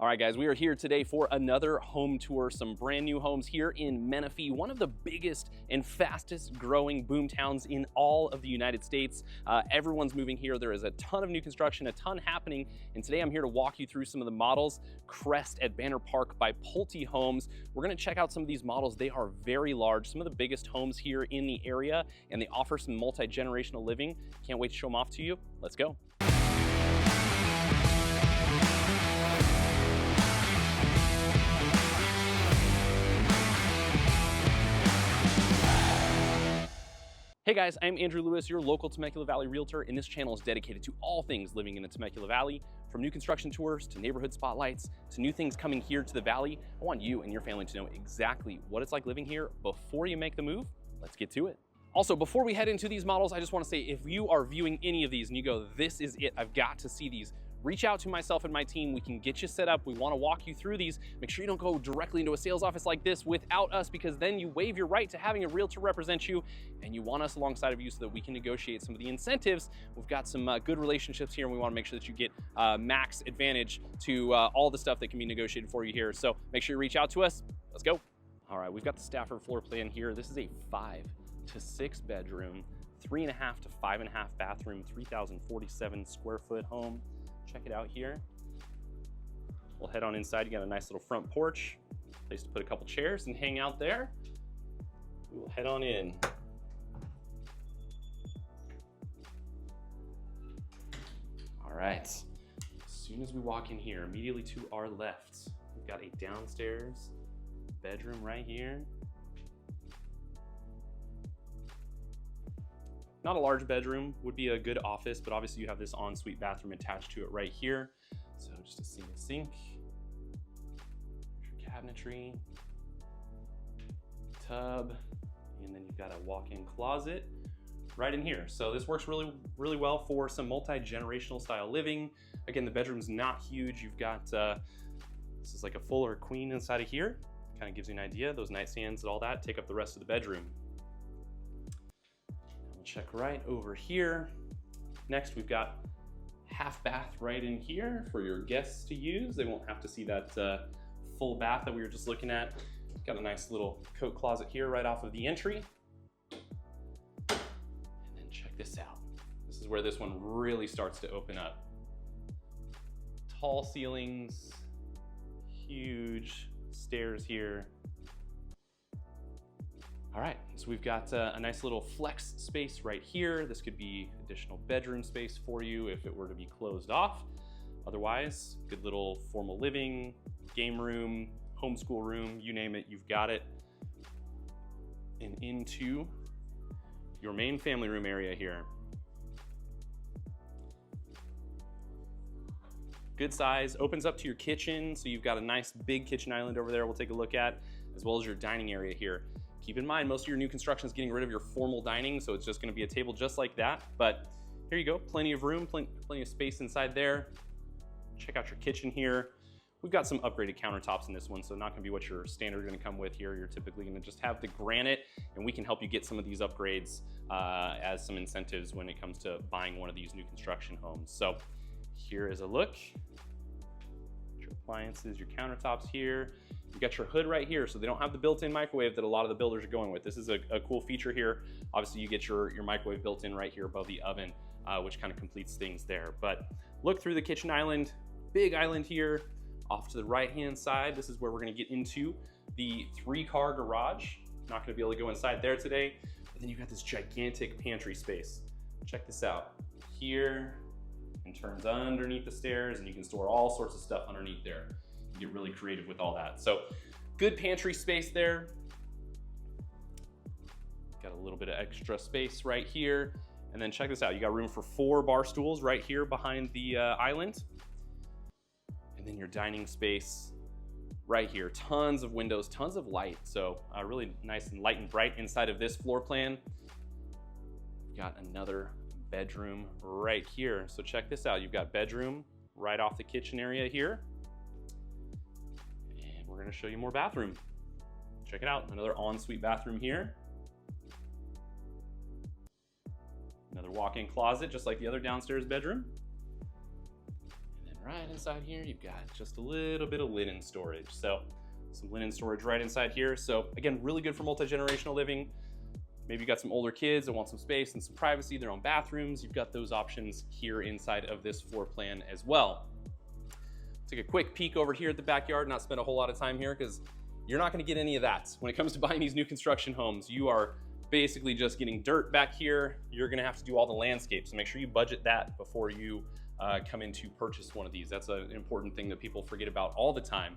All right, guys, we are here today for another home tour, some brand new homes here in Menifee, one of the biggest and fastest growing boom towns in all of the United States. Everyone's moving here. There is a ton of new construction, a ton happening. And today I'm here to walk you through some of the models. Crest at Banner Park by Pulte Homes. We're gonna check out some of these models. They are very large, some of the biggest homes here in the area, and they offer some multi-generational living. Can't wait to show them off to you. Let's go. Hey guys, I'm Andrew Lewis, your local Temecula Valley realtor, and this channel is dedicated to all things living in the Temecula Valley. From new construction tours to neighborhood spotlights to new things coming here to the valley, I want you and your family to know exactly what it's like living here before you make the move. Let's get to it. Also, before we head into these models, I just want to say if you are viewing any of these and you go, this is it, I've got to see these, reach out to myself and my team. We can get you set up. We want to walk you through these. Make sure you don't go directly into a sales office like this without us, because then you waive your right to having a realtor represent you, and you want us alongside of you so that we can negotiate some of the incentives. We've got some good relationships here, and we want to make sure that you get max advantage to all the stuff that can be negotiated for you here. So make sure you reach out to us. Let's go. All right, we've got the Stafford floor plan here. This is a 5 to 6 bedroom, 3.5 to 5.5 bathroom, 3,047 square foot home. Check it out here. We'll head on inside. You got a nice little front porch, place to put a couple chairs and hang out there. We will head on in. All right, as soon as we walk in here, immediately to our left, we've got a downstairs bedroom right here. Not a large bedroom, would be a good office, but obviously you have this ensuite bathroom attached to it right here. So just a single sink, your cabinetry, tub, and then you've got a walk-in closet right in here. So this works really well for some multi-generational style living. Again, the bedroom's not huge. You've got, this is like a full or queen inside of here. Kind of gives you an idea. Those nightstands and all that take up the rest of the bedroom. Check right over here. Next, we've got half bath right in here for your guests to use. They won't have to see that full bath that we were just looking at. Got a nice little coat closet here right off of the entry. And then check this out. This is where this one really starts to open up. Tall ceilings, huge stairs here. All right, so we've got a nice little flex space right here. This could be additional bedroom space for you if it were to be closed off. Otherwise, good little formal living, game room, homeschool room, you name it, you've got it. And into your main family room area here. Good size, opens up to your kitchen, so you've got a nice big kitchen island over there we'll take a look at, as well as your dining area here. Keep in mind, most of your new construction is getting rid of your formal dining, so it's just gonna be a table just like that. But here you go, plenty of room, plenty of space inside there. Check out your kitchen here. We've got some upgraded countertops in this one, so not gonna be what your standard gonna come with here. You're typically gonna just have the granite, and we can help you get some of these upgrades as some incentives when it comes to buying one of these new construction homes. So here is a look. Your appliances, your countertops here. You got your hood right here, so they don't have the built-in microwave that a lot of the builders are going with. This is a cool feature here. Obviously, you get your microwave built in right here above the oven, which kind of completes things there. But look through the kitchen island, big island here. Off to the right-hand side, this is where we're gonna get into the 3-car garage. Not gonna be able to go inside there today, but then you've got this gigantic pantry space. Check this out. Here, and turns underneath the stairs, and you can store all sorts of stuff underneath there. Get really creative with all that. So good pantry space there. Got a little bit of extra space right here. And then check this out. You got room for 4 bar stools right here behind the island. And then your dining space right here. Tons of windows, tons of light. So really nice and light and bright inside of this floor plan. Got another bedroom right here. So check this out. You've got bedroom right off the kitchen area here. We're gonna show you more bathroom. Check it out, another ensuite bathroom here. Another walk-in closet, just like the other downstairs bedroom. And then Right inside here, you've got just a little bit of linen storage. So some linen storage right inside here. So again, really good for multi-generational living. Maybe you've got some older kids that want some space and some privacy, their own bathrooms. You've got those options here inside of this floor plan as well. Take a quick peek over here at the backyard, not spend a whole lot of time here because you're not gonna get any of that. When it comes to buying these new construction homes, you are basically just getting dirt back here. You're gonna have to do all the landscape. So make sure you budget that before you come in to purchase one of these. That's an important thing that people forget about all the time.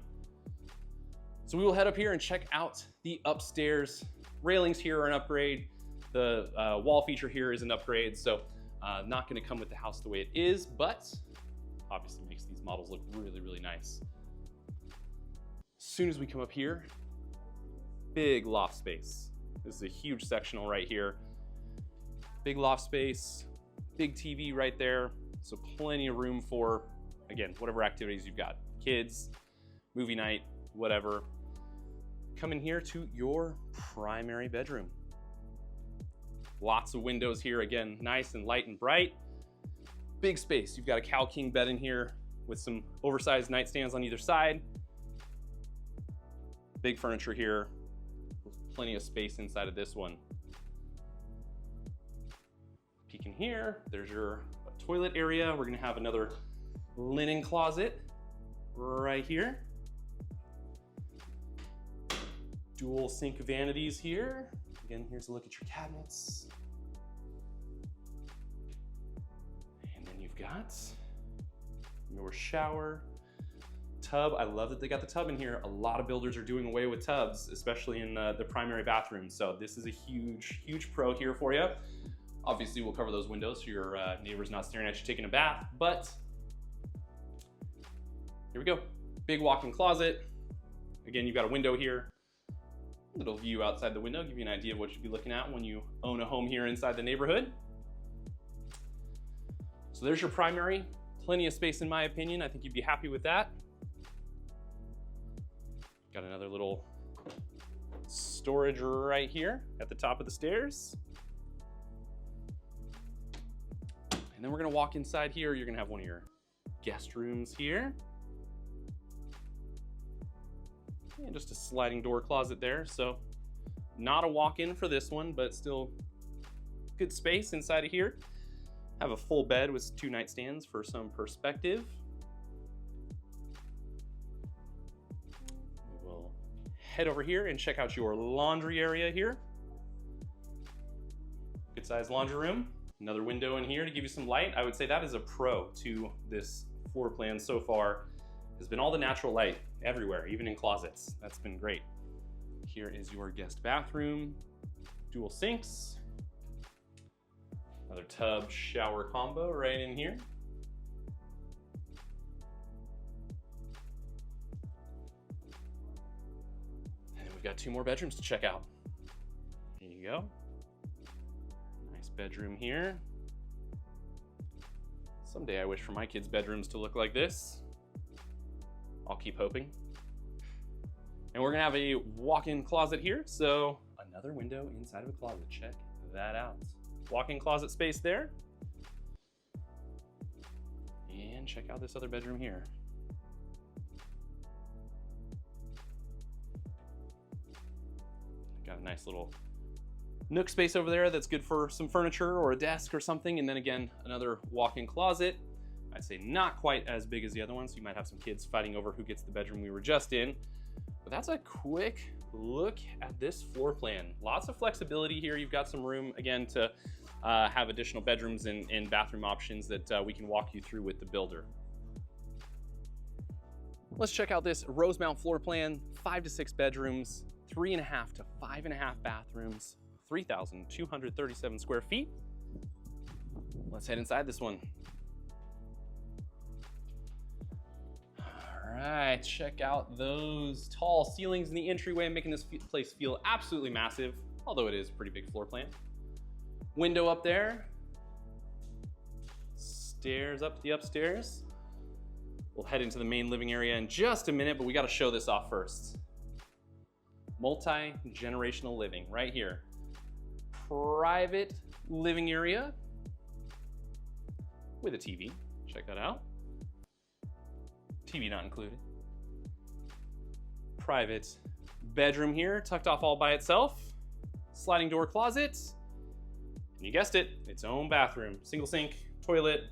So we will head up here and check out the upstairs. Railings here are an upgrade. The wall feature here is an upgrade. So not gonna come with the house the way it is, but obviously makes these models look really, really nice. As soon as we come up here, big loft space. This is a huge sectional right here. Big loft space, big TV right there. So plenty of room for, again, whatever activities you've got. Kids, movie night, whatever. Come in here to your primary bedroom. Lots of windows here, again, nice and light and bright. Big space. You've got a cow king bed in here with some oversized nightstands on either side. Big furniture here. Plenty of space inside of this one. Peek in here, there's your toilet area. We're gonna have another linen closet right here. Dual sink vanities here. Again, here's a look at your cabinets. And then you've got your shower. Tub, I love that they got the tub in here. A lot of builders are doing away with tubs, especially in the primary bathroom. So this is a huge, huge pro here for you. Obviously, we'll cover those windows so your neighbor's not staring at you taking a bath, but here we go. Big walk-in closet. Again, you've got a window here. Little view outside the window, give you an idea of what you'd be looking at when you own a home here inside the neighborhood. So there's your primary. Plenty of space in my opinion. I think you'd be happy with that. Got another little storage right here at the top of the stairs. And then we're gonna walk inside here. You're gonna have one of your guest rooms here. And just a sliding door closet there. So not a walk-in for this one, but still good space inside of here. Have a full bed with 2 nightstands for some perspective. We'll head over here and check out your laundry area here. Good sized laundry room. Another window in here to give you some light. I would say that is a pro to this floor plan so far. Has been all the natural light everywhere, even in closets. That's been great. Here is your guest bathroom, dual sinks, another tub shower combo right in here. And we've got 2 more bedrooms to check out. Here you go. Nice bedroom here. Someday I wish for my kids' bedrooms to look like this. I'll keep hoping. And we're gonna have a walk-in closet here. So another window inside of a closet, check that out. Walk-in closet space there. And check out this other bedroom here. Got a nice little nook space over there that's good for some furniture or a desk or something. And then again, another walk-in closet. I'd say not quite as big as the other one, so you might have some kids fighting over who gets the bedroom we were just in. But that's a quick look at this floor plan. Lots of flexibility here. You've got some room, again, to have additional bedrooms and bathroom options that we can walk you through with the builder. Let's check out this Rosemount floor plan. 5 to 6 bedrooms, 3.5 to 5.5 bathrooms, 3,237 square feet. Let's head inside this one. All right, check out those tall ceilings in the entryway, making this place feel absolutely massive, although it is a pretty big floor plan. Window up there. Stairs up to the upstairs. We'll head into the main living area in just a minute, but we gotta show this off first. Multi-generational living right here. Private living area with a TV, check that out. TV not included. Private bedroom here, tucked off all by itself. Sliding door closet. And you guessed it, its own bathroom. Single sink, toilet,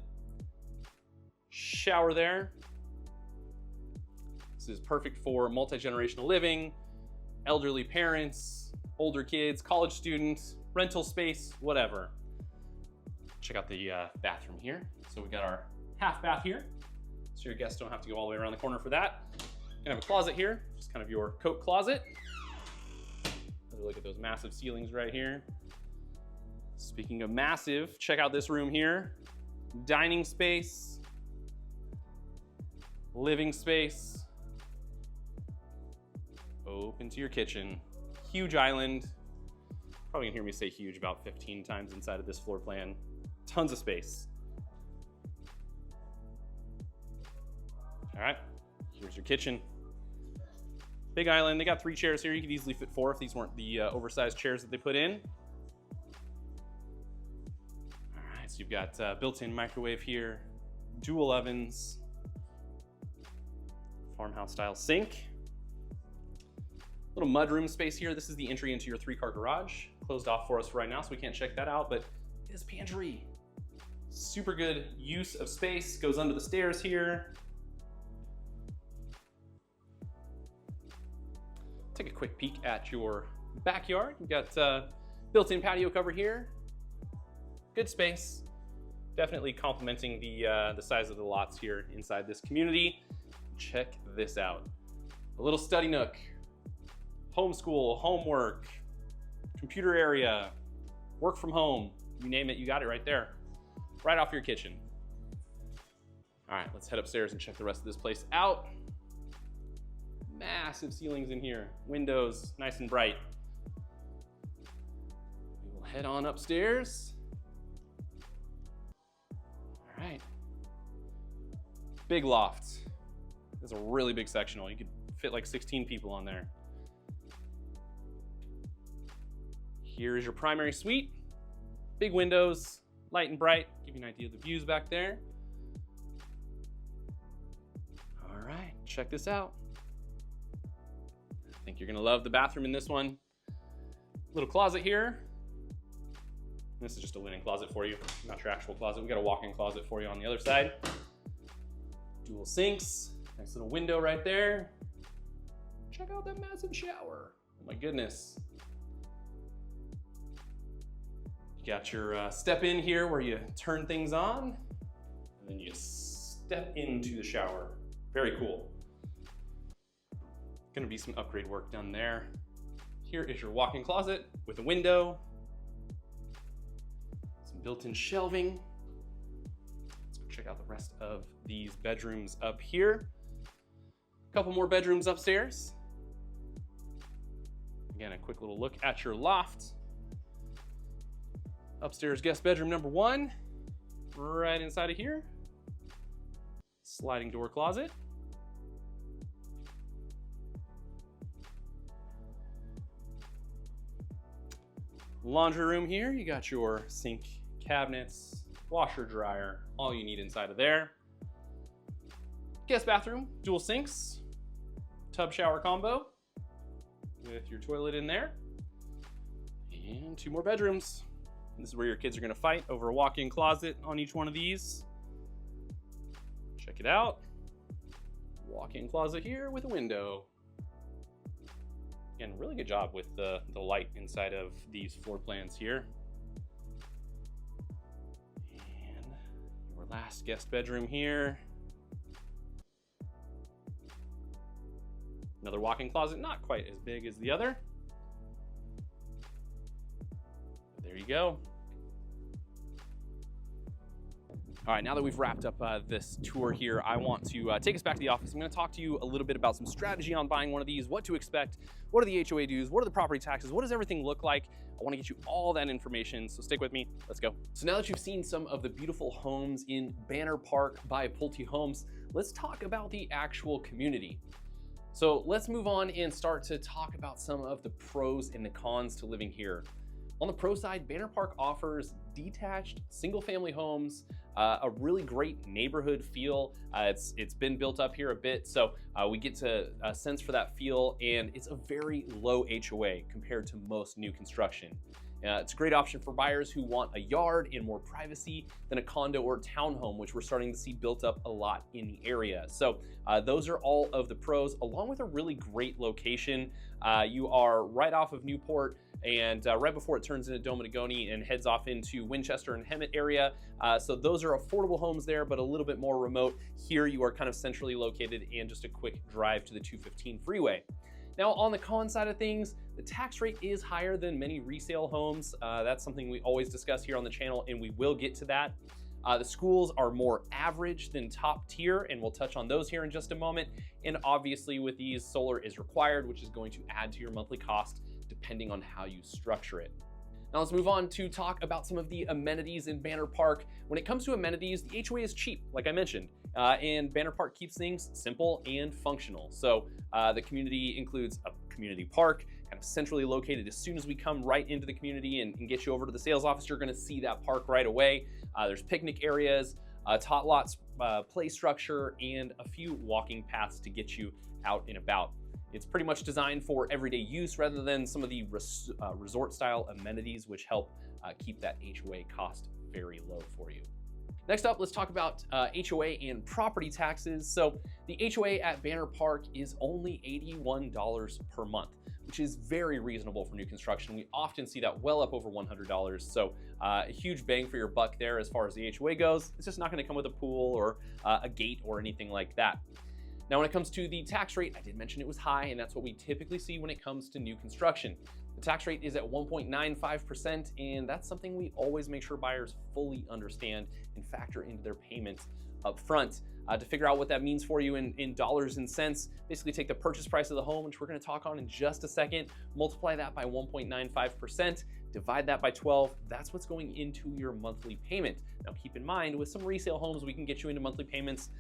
shower there. This is perfect for multi-generational living, elderly parents, older kids, college students, rental space, whatever. Check out the bathroom here. So we got our half bath here, so your guests don't have to go all the way around the corner for that. Gonna have a closet here, just kind of your coat closet. Look at those massive ceilings right here. Speaking of massive, check out this room here. Dining space, living space, open to your kitchen. Huge island. Probably gonna hear me say huge about 15 times inside of this floor plan. Tons of space. All right, here's your kitchen. Big island. They got 3 chairs here. You could easily fit 4 if these weren't the oversized chairs that they put in. All right, so you've got built-in microwave here, dual ovens, farmhouse style sink. Little mudroom space here. This is the entry into your 3-car garage. Closed off for us right now, so we can't check that out, but this pantry. Super good use of space. Goes under the stairs here. Take a quick peek at your backyard. You've got built-in patio cover here. Good space. Definitely complementing the size of the lots here inside this community. Check this out. A little study nook, homeschool, homework, computer area, work from home. You name it, you got it right there. Right off your kitchen. All right, let's head upstairs and check the rest of this place out. Massive ceilings in here, windows nice and bright. We will head on upstairs. All right, big loft. This is a really big sectional. You could fit like 16 people on there. Here is your primary suite. Big windows, light and bright. Give you an idea of the views back there. All right, check this out. I think you're gonna love the bathroom in this one. Little closet here. This is just a linen closet for you, not your actual closet. We got a walk-in closet for you on the other side. Dual sinks, nice little window right there. Check out that massive shower. Oh my goodness. You got your step in here where you turn things on, and then you step into the shower. Very cool. Gonna be some upgrade work done there. Here is your walk-in closet with a window. Some built-in shelving. Let's go check out the rest of these bedrooms up here. A couple more bedrooms upstairs. Again, a quick little look at your loft. Upstairs guest bedroom number 1, right inside of here. Sliding door closet. Laundry room here, you got your sink, cabinets, washer, dryer, all you need inside of there. Guest bathroom, dual sinks, tub shower combo with your toilet in there. And 2 more bedrooms. This is where your kids are gonna fight over a walk-in closet on each one of these. Check it out. Walk-in closet here with a window. Again, really good job with the light inside of these floor plans here. And your last guest bedroom here. Another walk-in closet, not quite as big as the other. But there you go. All right, now that we've wrapped up this tour here, I want to take us back to the office. I'm gonna talk to you a little bit about some strategy on buying one of these, what to expect, what are the HOA dues, what are the property taxes, what does everything look like? I wanna get you all that information, so stick with me, let's go. So now that you've seen some of the beautiful homes in Banner Park by Pulte Homes, let's talk about the actual community. So let's move on and start to talk about some of the pros and the cons to living here. On the pro side, Banner Park offers detached single-family homes a really great neighborhood feel. It's been built up here a bit, so we get to a sense for that feel, and it's a very low HOA compared to most new construction. It's a great option for buyers who want a yard and more privacy than a condo or townhome, which we're starting to see built up a lot in the area. So those are all of the pros, along with a really great location. You are right off of Newport, and right before it turns into Dominigoni and heads off into Winchester and Hemet area. So those are affordable homes there, but a little bit more remote. Here you are kind of centrally located and just a quick drive to the 215 freeway. Now, on the con side of things, the tax rate is higher than many resale homes. That's something we always discuss here on the channel, and we will get to that. The schools are more average than top tier, and we'll touch on those here in just a moment. And obviously with these, solar is required, which is going to add to your monthly cost depending on how you structure it. Now let's move on to talk about some of the amenities in Banner Park. When it comes to amenities, the HOA is cheap, like I mentioned, and Banner Park keeps things simple and functional. So the community includes a community park, kind of centrally located. As soon as we come right into the community and get you over to the sales office, you're gonna see that park right away. There's picnic areas, tot lots, play structure, and a few walking paths to get you out and about. It's pretty much designed for everyday use rather than some of the resort style amenities, which help keep that HOA cost very low for you. Next up, let's talk about HOA and property taxes. So the HOA at Banner Park is only $81 per month, which is very reasonable for new construction. We often see that well up over $100. So a huge bang for your buck there as far as the HOA goes. It's just not gonna come with a pool or a gate or anything like that. Now, when it comes to the tax rate, I did mention it was high, and that's what we typically see when it comes to new construction. The tax rate is at 1.95%, and that's something we always make sure buyers fully understand and factor into their payments up front. To figure out what that means for you in dollars and cents, basically take the purchase price of the home, which we're gonna talk on in just a second, multiply that by 1.95%, divide that by 12, that's what's going into your monthly payment. Now keep in mind, with some resale homes, we can get you into monthly payments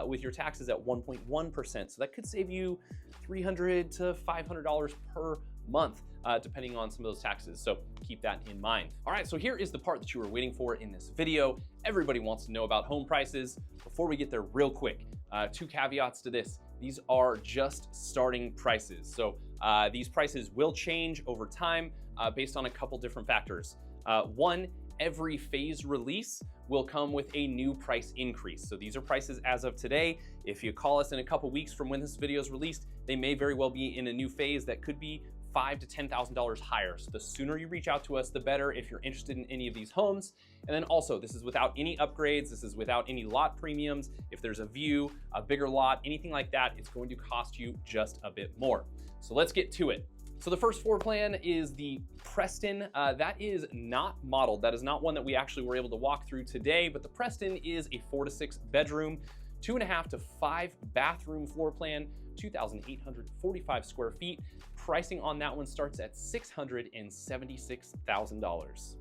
with your taxes at 1.1%. So that could save you $300 to $500 per month, depending on some of those taxes. So keep that in mind. All right, so here is the part that you were waiting for in this video. Everybody wants to know about home prices. Before we get there real quick, two caveats to this. These are just starting prices. So these prices will change over time based on a couple different factors. One, every phase release will come with a new price increase. So these are prices as of today. If you call us in a couple weeks from when this video is released, they may very well be in a new phase that could be $5,000 to $10,000 higher. So the sooner you reach out to us, the better if you're interested in any of these homes. And then also, this is without any upgrades. This is without any lot premiums. If there's a view, a bigger lot, anything like that, it's going to cost you just a bit more. So let's get to it. So the first floor plan is the Preston. That is not modeled. That is not one that we actually were able to walk through today, but the Preston is a 4 to 6 bedroom, 2.5 to 5 bathroom floor plan, 2,845 square feet. Pricing on that one starts at $676,000.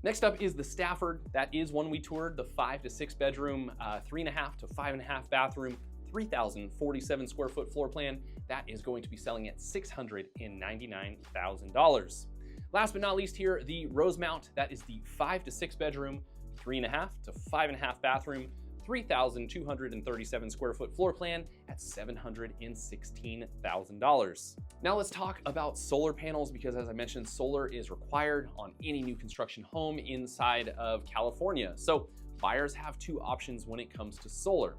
Next up is the Stafford. That is one we toured, the 5 to 6 bedroom, 3.5 to 5.5 bathroom, 3,047 square foot floor plan. That is going to be selling at $699,000. Last but not least here, the Rosemount. That is the 5 to 6 bedroom, 3.5 to 5.5 bathroom, 3,237 square foot floor plan at $716,000. Now let's talk about solar panels, because as I mentioned, solar is required on any new construction home inside of California. So buyers have two options when it comes to solar.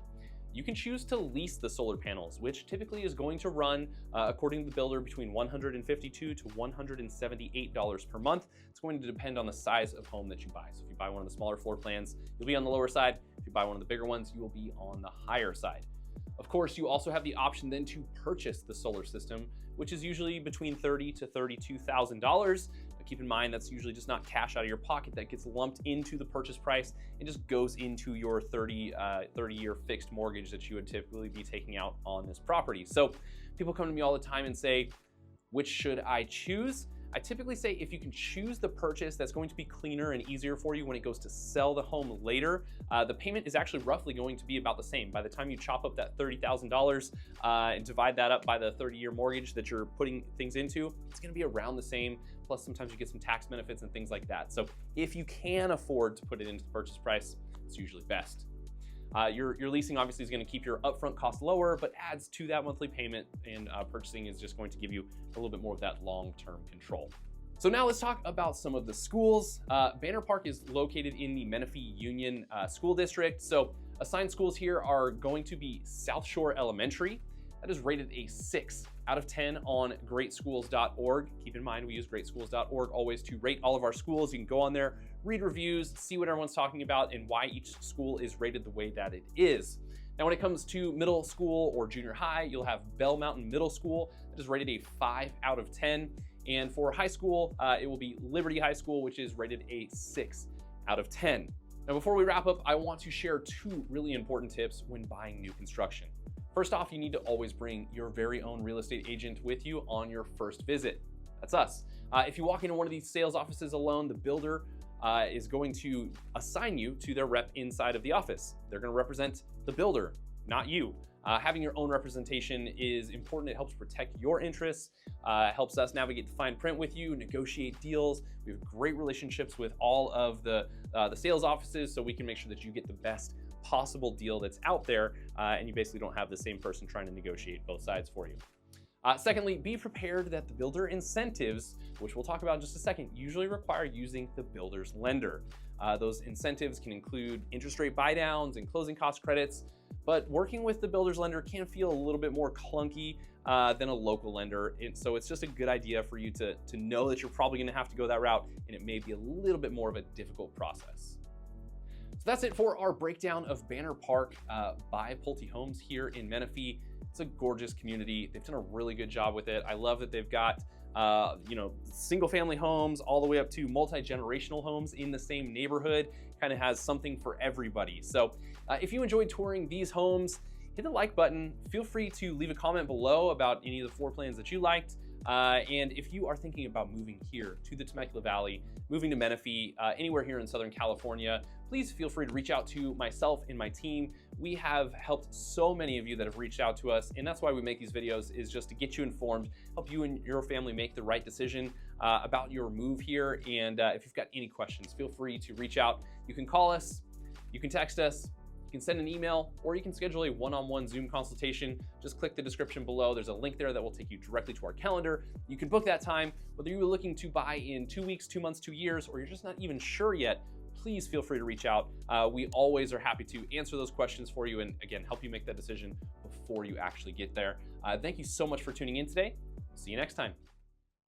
You can choose to lease the solar panels, which typically is going to run, according to the builder, between $152 to $178 per month. It's going to depend on the size of home that you buy. So if you buy one of the smaller floor plans, you'll be on the lower side. If you buy one of the bigger ones, you will be on the higher side. Of course, you also have the option then to purchase the solar system, which is usually between $30,000 to $32,000. Keep in mind, that's usually just not cash out of your pocket. That gets lumped into the purchase price and just goes into your 30-year fixed mortgage that you would typically be taking out on this property. So people come to me all the time and say, which should I choose? I typically say if you can choose the purchase that's going to be cleaner and easier for you when it goes to sell the home later, the payment is actually roughly going to be about the same. By the time you chop up that $30,000 and divide that up by the 30-year mortgage that you're putting things into, it's gonna be around the same. Plus, sometimes you get some tax benefits and things like that. So if you can afford to put it into the purchase price, it's usually best. Your leasing obviously is going to keep your upfront cost lower, but adds to that monthly payment, and purchasing is just going to give you a little bit more of that long-term control. So now let's talk about some of the schools. Banner Park is located in the Menifee Union School District. So assigned schools here are going to be South Shore Elementary. That is rated a 6 out of 10 on greatschools.org. Keep in mind, we use greatschools.org always to rate all of our schools. You can go on there, read reviews, see what everyone's talking about and why each school is rated the way that it is. Now, when it comes to middle school or junior high, you'll have Bell Mountain Middle School that is rated a 5 out of 10. And for high school, it will be Liberty High School, which is rated a 6 out of 10. Now, before we wrap up, I want to share 2 really important tips when buying new construction. First off, you need to always bring your very own real estate agent with you on your first visit. That's us. If you walk into one of these sales offices alone, the builder is going to assign you to their rep inside of the office. They're going to represent the builder, not you. Having your own representation is important. It helps protect your interests, helps us navigate the fine print with you, negotiate deals. We have great relationships with all of the sales offices, so we can make sure that you get the best possible deal that's out there, and you basically don't have the same person trying to negotiate both sides for you. Secondly, be prepared that the builder incentives, which we'll talk about in just a second, usually require using the builder's lender. Those incentives can include interest rate buydowns and closing cost credits, but working with the builder's lender can feel a little bit more clunky than a local lender. So it's just a good idea for you to know that you're probably gonna have to go that route, and it may be a little bit more of a difficult process. So that's it for our breakdown of Banner Park by Pulte Homes here in Menifee. It's a gorgeous community. They've done a really good job with it. I love that they've got single family homes all the way up to multi-generational homes in the same neighborhood. Kind of has something for everybody. So if you enjoyed touring these homes, hit the like button. Feel free to leave a comment below about any of the floor plans that you liked. And if you are thinking about moving here to the Temecula Valley, moving to Menifee, anywhere here in Southern California, please feel free to reach out to myself and my team. We have helped so many of you that have reached out to us, and that's why we make these videos, is just to get you informed, help you and your family make the right decision about your move here. And if you've got any questions, feel free to reach out. You can call us, you can text us, you can send an email, or you can schedule a one-on-one Zoom consultation. Just click the description below. There's a link there that will take you directly to our calendar. You can book that time, whether you're looking to buy in 2 weeks, 2 months, 2 years, or you're just not even sure yet. Please feel free to reach out. We always are happy to answer those questions for you and, again, help you make that decision before you actually get there. Thank you so much for tuning in today. See you next time.